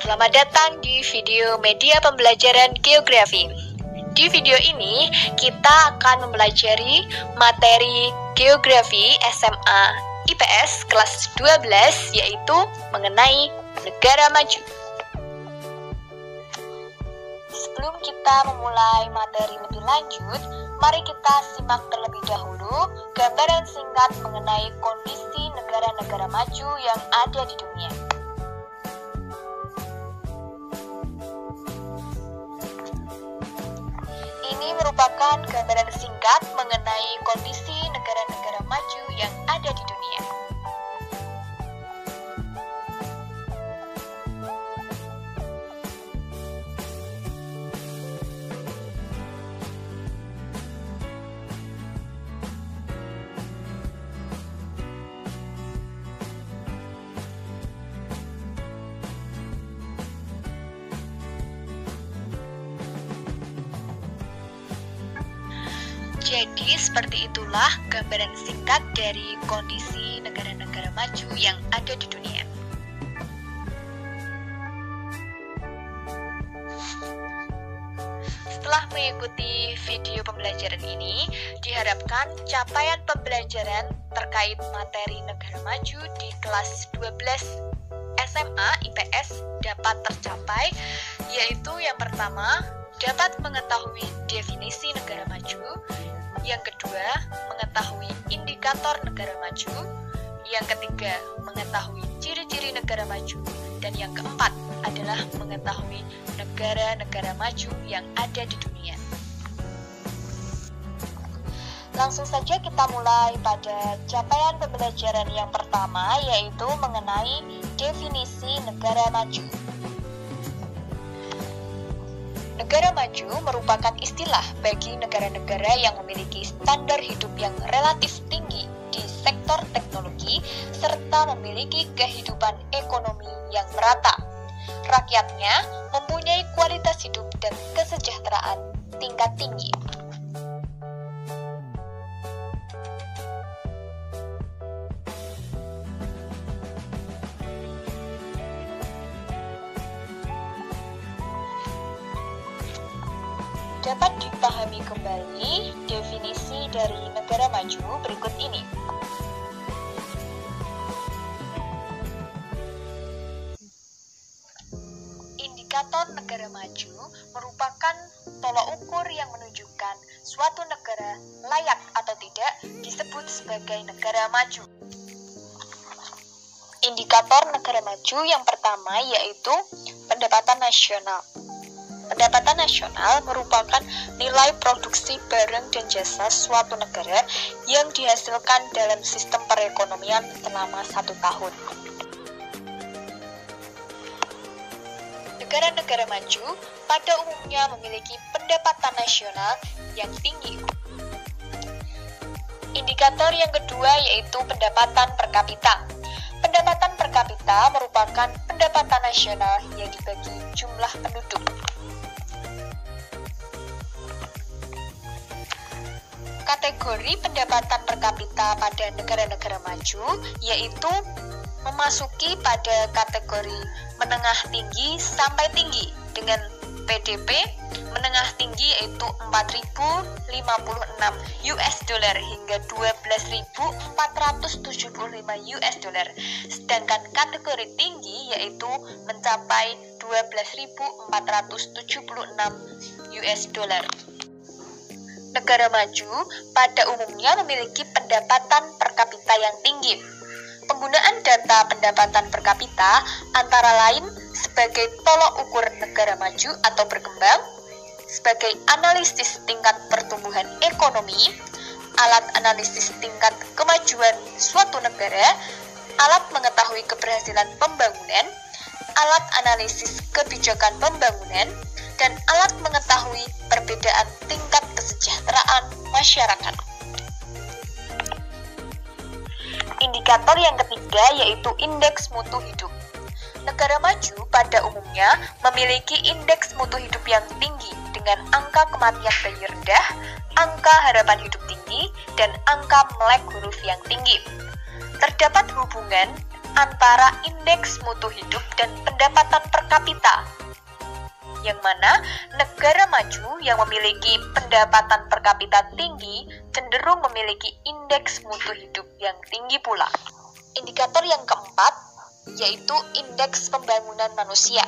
Selamat datang di video media pembelajaran geografi. Di video ini, kita akan mempelajari materi geografi SMA IPS kelas 12, yaitu mengenai negara maju. Sebelum kita memulai materi lebih lanjut, mari kita simak terlebih dahulu gambaran singkat mengenai kondisi negara-negara maju yang ada di dunia. Ini merupakan gambaran singkat mengenai kondisi negara-negara maju yang ada di dunia. Jadi, seperti itulah gambaran singkat dari kondisi negara-negara maju yang ada di dunia. Setelah mengikuti video pembelajaran ini, diharapkan capaian pembelajaran terkait materi negara maju di kelas 12 SMA IPS dapat tercapai, yaitu yang pertama, dapat mengetahui definisi negara maju. Yang kedua, mengetahui indikator negara maju. Yang ketiga, mengetahui ciri-ciri negara maju. Dan yang keempat adalah mengetahui negara-negara maju yang ada di dunia. Langsung saja kita mulai pada capaian pembelajaran yang pertama, yaitu mengenai definisi negara maju. Negara maju merupakan istilah bagi negara-negara yang memiliki standar hidup yang relatif tinggi di sektor teknologi serta memiliki kehidupan ekonomi yang merata. Rakyatnya mempunyai kualitas hidup dan kesejahteraan tingkat tinggi. Dapat dipahami kembali definisi dari negara maju berikut ini. Indikator negara maju merupakan tolak ukur yang menunjukkan suatu negara layak atau tidak disebut sebagai negara maju. Indikator negara maju yang pertama yaitu pendapatan nasional. Pendapatan nasional merupakan nilai produksi barang dan jasa suatu negara yang dihasilkan dalam sistem perekonomian selama 1 tahun. Negara-negara maju pada umumnya memiliki pendapatan nasional yang tinggi. Indikator yang kedua yaitu pendapatan per kapita. Pendapatan per kapita merupakan pendapatan nasional yang dibagi jumlah penduduk. Kategori pendapatan per kapita pada negara-negara maju yaitu memasuki pada kategori menengah tinggi sampai tinggi dengan PDB menengah tinggi yaitu 4.056 US dollar hingga 12.475 US dollar. Sedangkan kategori tinggi yaitu mencapai 12.476 US dollar. Negara maju pada umumnya memiliki pendapatan per kapita yang tinggi. Penggunaan data pendapatan per kapita antara lain sebagai tolak ukur negara maju atau berkembang, sebagai analisis tingkat pertumbuhan ekonomi, alat analisis tingkat kemajuan suatu negara, alat mengetahui keberhasilan pembangunan, alat analisis kebijakan pembangunan, dan alat mengetahui perbedaan tingkat kesejahteraan masyarakat. Indikator yang ketiga yaitu indeks mutu hidup. Negara maju pada umumnya memiliki indeks mutu hidup yang tinggi dengan angka kematian bayi rendah, angka harapan hidup tinggi, dan angka melek huruf yang tinggi. Terdapat hubungan antara indeks mutu hidup dan pendapatan per kapita, yang mana negara maju yang memiliki pendapatan per kapita tinggi cenderung memiliki indeks mutu hidup yang tinggi pula. Indikator yang keempat yaitu indeks pembangunan manusia.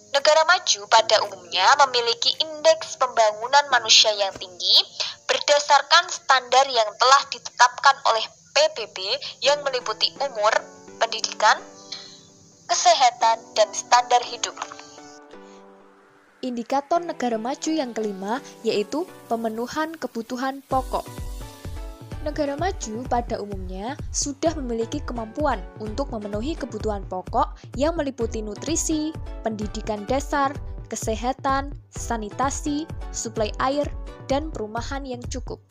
Negara maju pada umumnya memiliki indeks pembangunan manusia yang tinggi berdasarkan standar yang telah ditetapkan oleh PBB yang meliputi umur, pendidikan, kesehatan, dan standar hidup. Indikator negara maju yang kelima yaitu pemenuhan kebutuhan pokok. Negara maju pada umumnya sudah memiliki kemampuan untuk memenuhi kebutuhan pokok yang meliputi nutrisi, pendidikan dasar, kesehatan, sanitasi, suplai air, dan perumahan yang cukup.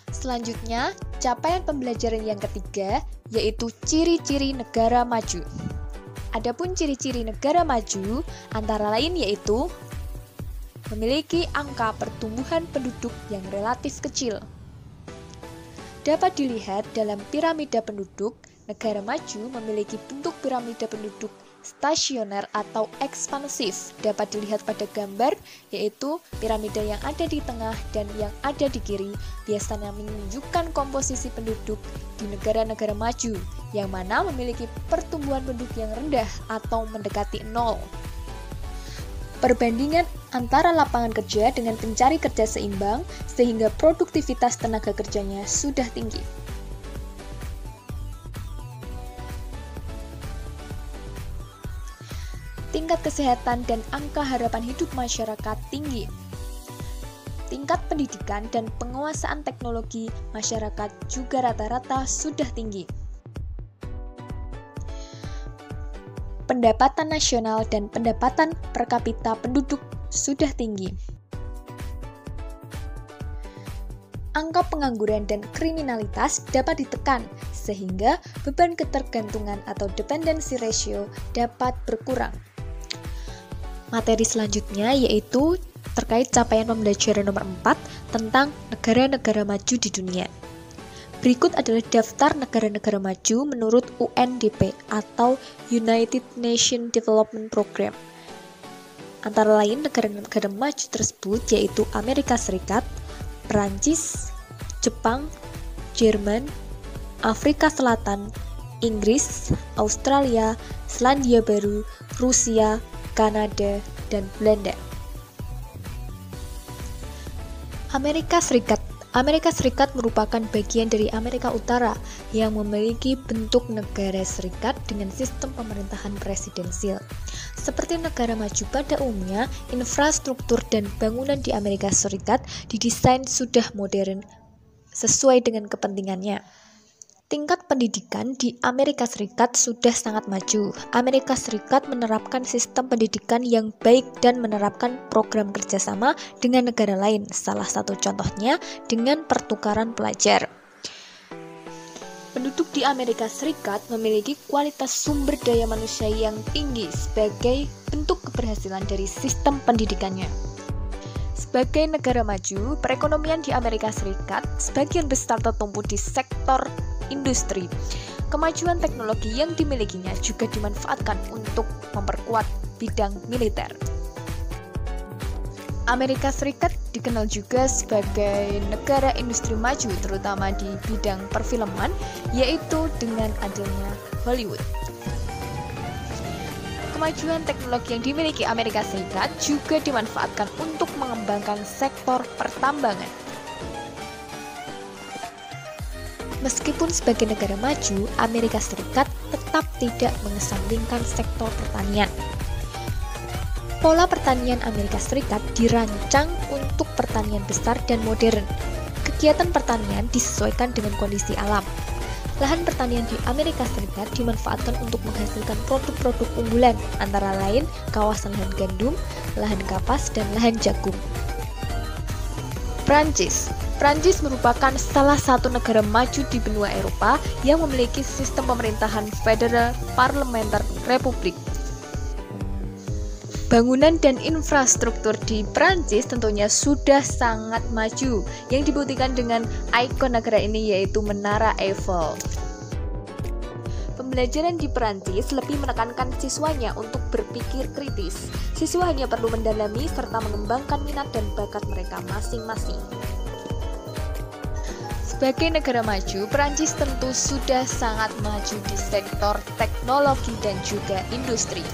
Selanjutnya, capaian pembelajaran yang ketiga yaitu ciri-ciri negara maju. Adapun ciri-ciri negara maju antara lain yaitu memiliki angka pertumbuhan penduduk yang relatif kecil. Dapat dilihat dalam piramida penduduk, negara maju memiliki bentuk piramida penduduk stasioner atau ekspansif. Dapat dilihat pada gambar, yaitu piramida yang ada di tengah dan yang ada di kiri biasanya menunjukkan komposisi penduduk di negara-negara maju, yang mana memiliki pertumbuhan penduduk yang rendah atau mendekati nol. Perbandingan antara lapangan kerja dengan pencari kerja seimbang, sehingga produktivitas tenaga kerjanya sudah tinggi. Tingkat kesehatan dan angka harapan hidup masyarakat tinggi. Tingkat pendidikan dan penguasaan teknologi masyarakat juga rata-rata sudah tinggi. Pendapatan nasional dan pendapatan per kapita penduduk sudah tinggi. Angka pengangguran dan kriminalitas dapat ditekan, sehingga beban ketergantungan atau dependency ratio dapat berkurang. Materi selanjutnya yaitu terkait capaian pembelajaran nomor 4 tentang negara-negara maju di dunia. Berikut adalah daftar negara-negara maju menurut UNDP atau United Nations Development Program. Antara lain negara-negara maju tersebut yaitu Amerika Serikat, Perancis, Jepang, Jerman, Afrika Selatan, Inggris, Australia, Selandia Baru, Rusia, Kanada, dan Belanda. Amerika Serikat merupakan bagian dari Amerika Utara yang memiliki bentuk negara serikat dengan sistem pemerintahan presidensial. Seperti negara maju pada umumnya, infrastruktur dan bangunan di Amerika Serikat didesain sudah modern sesuai dengan kepentingannya. Tingkat pendidikan di Amerika Serikat sudah sangat maju. Amerika Serikat menerapkan sistem pendidikan yang baik dan menerapkan program kerjasama dengan negara lain. Salah satu contohnya dengan pertukaran pelajar. Penduduk di Amerika Serikat memiliki kualitas sumber daya manusia yang tinggi sebagai bentuk keberhasilan dari sistem pendidikannya. Sebagai negara maju, perekonomian di Amerika Serikat sebagian besar tertumpu di sektor industri. Kemajuan teknologi yang dimilikinya juga dimanfaatkan untuk memperkuat bidang militer. Amerika Serikat dikenal juga sebagai negara industri maju, terutama di bidang perfilman, yaitu dengan adanya Hollywood. Kemajuan teknologi yang dimiliki Amerika Serikat juga dimanfaatkan untuk mengembangkan sektor pertambangan. Meskipun sebagai negara maju, Amerika Serikat tetap tidak mengesampingkan sektor pertanian. Pola pertanian Amerika Serikat dirancang untuk pertanian besar dan modern. Kegiatan pertanian disesuaikan dengan kondisi alam. Lahan pertanian di Amerika Serikat dimanfaatkan untuk menghasilkan produk-produk unggulan, antara lain kawasan lahan gandum, lahan kapas, dan lahan jagung. Prancis merupakan salah satu negara maju di benua Eropa yang memiliki sistem pemerintahan federal parlementer republik. Bangunan dan infrastruktur di Prancis tentunya sudah sangat maju. Yang dibuktikan dengan ikon negara ini yaitu Menara Eiffel. Pembelajaran di Prancis lebih menekankan siswanya untuk berpikir kritis. Siswa hanya perlu mendalami serta mengembangkan minat dan bakat mereka masing-masing. Sebagai negara maju, Prancis tentu sudah sangat maju di sektor teknologi dan juga industri.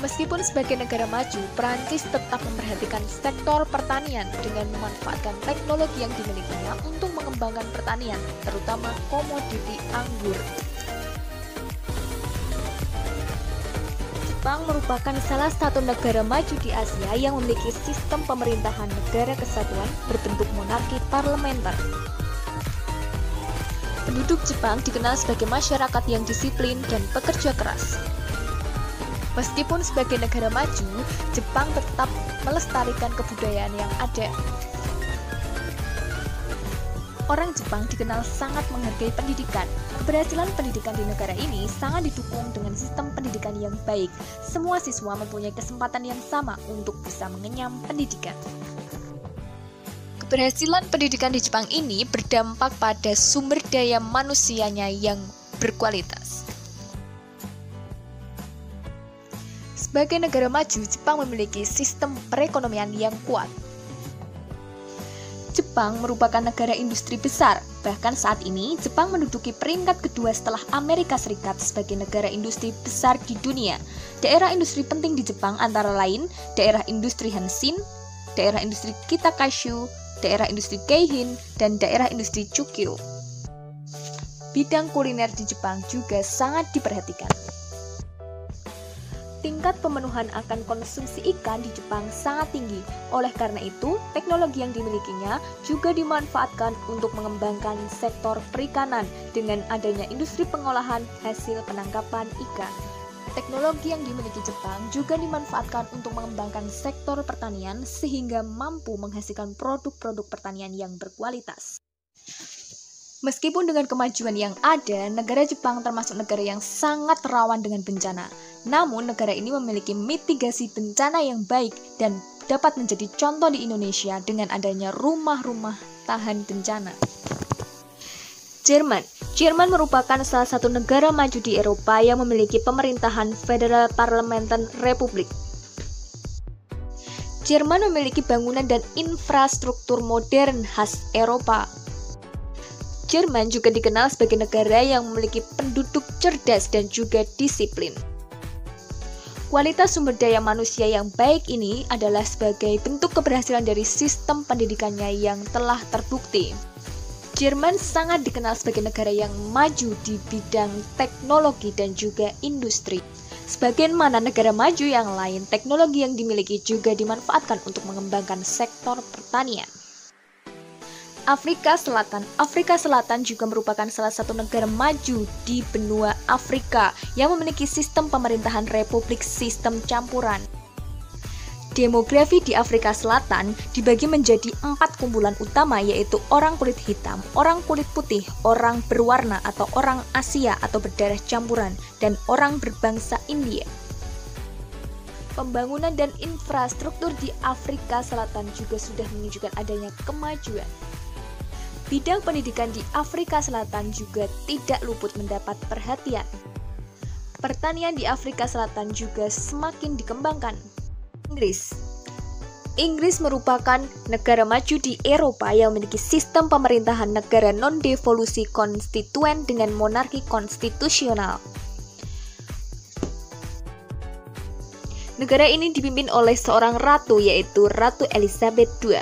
Meskipun sebagai negara maju, Prancis tetap memperhatikan sektor pertanian dengan memanfaatkan teknologi yang dimilikinya untuk mengembangkan pertanian, terutama komoditi anggur. Jepang merupakan salah satu negara maju di Asia yang memiliki sistem pemerintahan negara kesatuan berbentuk monarki parlementer. Penduduk Jepang dikenal sebagai masyarakat yang disiplin dan pekerja keras. Meskipun sebagai negara maju, Jepang tetap melestarikan kebudayaan yang ada. Orang Jepang dikenal sangat menghargai pendidikan. Keberhasilan pendidikan di negara ini sangat didukung dengan sistem pendidikan yang baik. Semua siswa mempunyai kesempatan yang sama untuk bisa mengenyam pendidikan. Keberhasilan pendidikan di Jepang ini berdampak pada sumber daya manusianya yang berkualitas. Sebagai negara maju, Jepang memiliki sistem perekonomian yang kuat. Jepang merupakan negara industri besar. Bahkan saat ini, Jepang menduduki peringkat kedua setelah Amerika Serikat sebagai negara industri besar di dunia. Daerah industri penting di Jepang antara lain daerah industri Hanshin, daerah industri Kitakashu, daerah industri Keihin, dan daerah industri Chukyu. Bidang kuliner di Jepang juga sangat diperhatikan. Tingkat pemenuhan akan konsumsi ikan di Jepang sangat tinggi. Oleh karena itu, teknologi yang dimilikinya juga dimanfaatkan untuk mengembangkan sektor perikanan dengan adanya industri pengolahan hasil penangkapan ikan. Teknologi yang dimiliki Jepang juga dimanfaatkan untuk mengembangkan sektor pertanian sehingga mampu menghasilkan produk-produk pertanian yang berkualitas. Meskipun dengan kemajuan yang ada, negara Jepang termasuk negara yang sangat rawan dengan bencana. Namun, negara ini memiliki mitigasi bencana yang baik dan dapat menjadi contoh di Indonesia dengan adanya rumah-rumah tahan bencana. Jerman merupakan salah satu negara maju di Eropa yang memiliki pemerintahan federal parlementer republik. Jerman memiliki bangunan dan infrastruktur modern khas Eropa. Jerman juga dikenal sebagai negara yang memiliki penduduk cerdas dan juga disiplin. Kualitas sumber daya manusia yang baik ini adalah sebagai bentuk keberhasilan dari sistem pendidikannya yang telah terbukti. Jerman sangat dikenal sebagai negara yang maju di bidang teknologi dan juga industri. Sebagaimana negara maju yang lain, teknologi yang dimiliki juga dimanfaatkan untuk mengembangkan sektor pertanian. Afrika Selatan juga merupakan salah satu negara maju di benua Afrika yang memiliki sistem pemerintahan republik sistem campuran. Demografi di Afrika Selatan dibagi menjadi 4 kumpulan utama, yaitu orang kulit hitam, orang kulit putih, orang berwarna atau orang Asia atau berdarah campuran, dan orang berbangsa India. Pembangunan dan infrastruktur di Afrika Selatan juga sudah menunjukkan adanya kemajuan. Bidang pendidikan di Afrika Selatan juga tidak luput mendapat perhatian. Pertanian di Afrika Selatan juga semakin dikembangkan. Inggris merupakan negara maju di Eropa yang memiliki sistem pemerintahan negara non-devolusi konstituen dengan monarki konstitusional. Negara ini dipimpin oleh seorang ratu, yaitu Ratu Elizabeth II.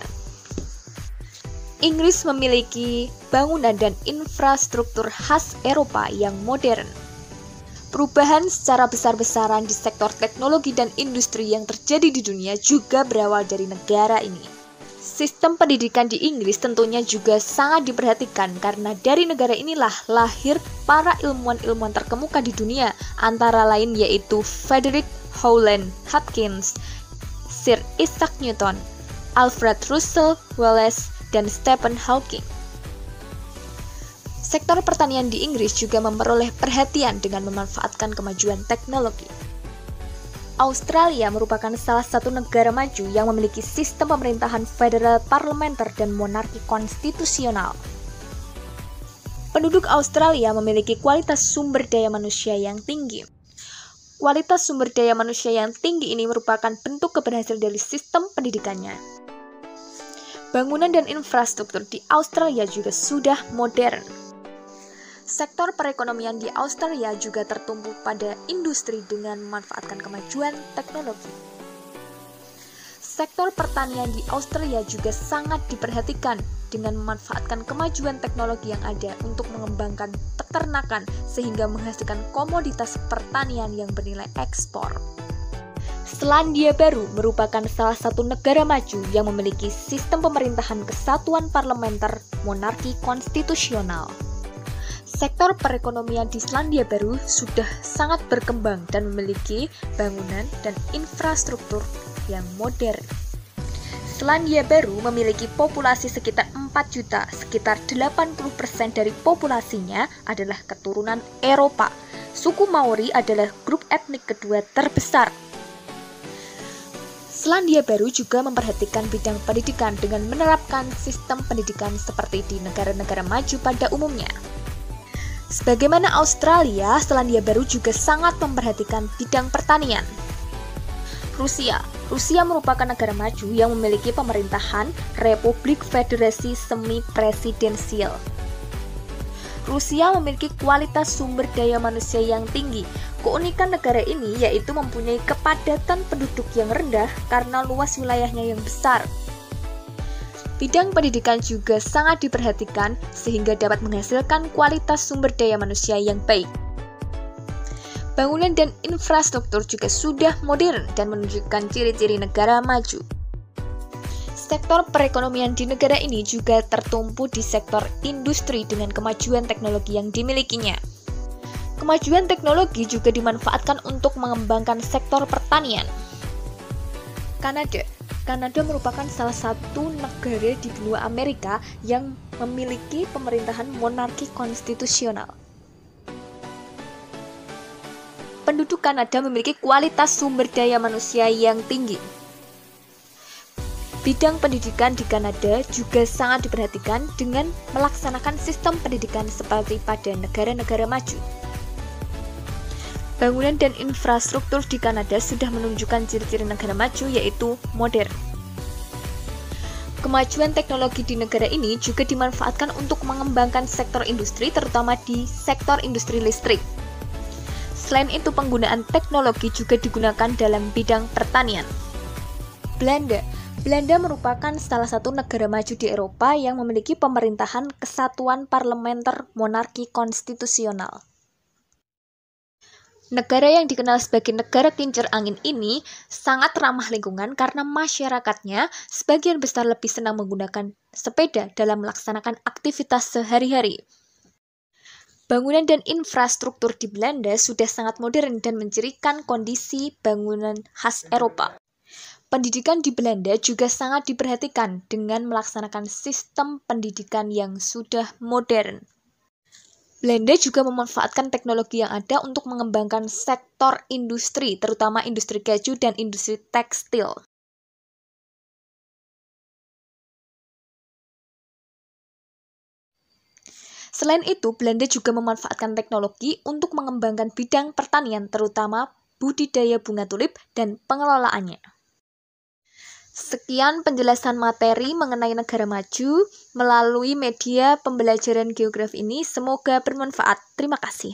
Inggris memiliki bangunan dan infrastruktur khas Eropa yang modern. Perubahan secara besar-besaran di sektor teknologi dan industri yang terjadi di dunia juga berawal dari negara ini. Sistem pendidikan di Inggris tentunya juga sangat diperhatikan karena dari negara inilah lahir para ilmuwan-ilmuwan terkemuka di dunia, antara lain yaitu Frederick Howland Hopkins, Sir Isaac Newton, Alfred Russel Wallace, dan Stephen Hawking. Sektor pertanian di Inggris juga memperoleh perhatian dengan memanfaatkan kemajuan teknologi. Australia merupakan salah satu negara maju yang memiliki sistem pemerintahan federal parlementer dan monarki konstitusional. Penduduk Australia memiliki kualitas sumber daya manusia yang tinggi. Kualitas sumber daya manusia yang tinggi ini merupakan bentuk keberhasilan dari sistem pendidikannya. Bangunan dan infrastruktur di Australia juga sudah modern. Sektor perekonomian di Australia juga tertumpu pada industri dengan memanfaatkan kemajuan teknologi. Sektor pertanian di Australia juga sangat diperhatikan dengan memanfaatkan kemajuan teknologi yang ada untuk mengembangkan peternakan sehingga menghasilkan komoditas pertanian yang bernilai ekspor. Selandia Baru merupakan salah satu negara maju yang memiliki sistem pemerintahan kesatuan parlementer monarki konstitusional. Sektor perekonomian di Selandia Baru sudah sangat berkembang dan memiliki bangunan dan infrastruktur yang modern. Selandia Baru memiliki populasi sekitar 4 juta, sekitar 80% dari populasinya adalah keturunan Eropa. Suku Maori adalah grup etnik kedua terbesar. Selandia Baru juga memperhatikan bidang pendidikan dengan menerapkan sistem pendidikan seperti di negara-negara maju pada umumnya. Sebagaimana Australia, Selandia Baru juga sangat memperhatikan bidang pertanian. Rusia merupakan negara maju yang memiliki pemerintahan Republik Federasi Semi-Presidensial. Rusia memiliki kualitas sumber daya manusia yang tinggi. Keunikan negara ini yaitu mempunyai kepadatan penduduk yang rendah karena luas wilayahnya yang besar. Bidang pendidikan juga sangat diperhatikan sehingga dapat menghasilkan kualitas sumber daya manusia yang baik. Bangunan dan infrastruktur juga sudah modern dan menunjukkan ciri-ciri negara maju. Sektor perekonomian di negara ini juga tertumpu di sektor industri dengan kemajuan teknologi yang dimilikinya. Kemajuan teknologi juga dimanfaatkan untuk mengembangkan sektor pertanian. Kanada merupakan salah satu negara di benua Amerika yang memiliki pemerintahan monarki konstitusional. Penduduk Kanada memiliki kualitas sumber daya manusia yang tinggi. Bidang pendidikan di Kanada juga sangat diperhatikan dengan melaksanakan sistem pendidikan seperti pada negara-negara maju. Bangunan dan infrastruktur di Kanada sudah menunjukkan ciri-ciri negara maju yaitu modern. Kemajuan teknologi di negara ini juga dimanfaatkan untuk mengembangkan sektor industri terutama di sektor industri listrik. Selain itu, penggunaan teknologi juga digunakan dalam bidang pertanian. Belanda merupakan salah satu negara maju di Eropa yang memiliki pemerintahan kesatuan parlementer monarki konstitusional. Negara yang dikenal sebagai negara kincir angin ini sangat ramah lingkungan karena masyarakatnya sebagian besar lebih senang menggunakan sepeda dalam melaksanakan aktivitas sehari-hari. Bangunan dan infrastruktur di Belanda sudah sangat modern dan mencirikan kondisi bangunan khas Eropa. Pendidikan di Belanda juga sangat diperhatikan dengan melaksanakan sistem pendidikan yang sudah modern. Belanda juga memanfaatkan teknologi yang ada untuk mengembangkan sektor industri, terutama industri keju dan industri tekstil. Selain itu, Belanda juga memanfaatkan teknologi untuk mengembangkan bidang pertanian, terutama budidaya bunga tulip dan pengelolaannya. Sekian penjelasan materi mengenai negara maju melalui media pembelajaran geografi ini. Semoga bermanfaat. Terima kasih.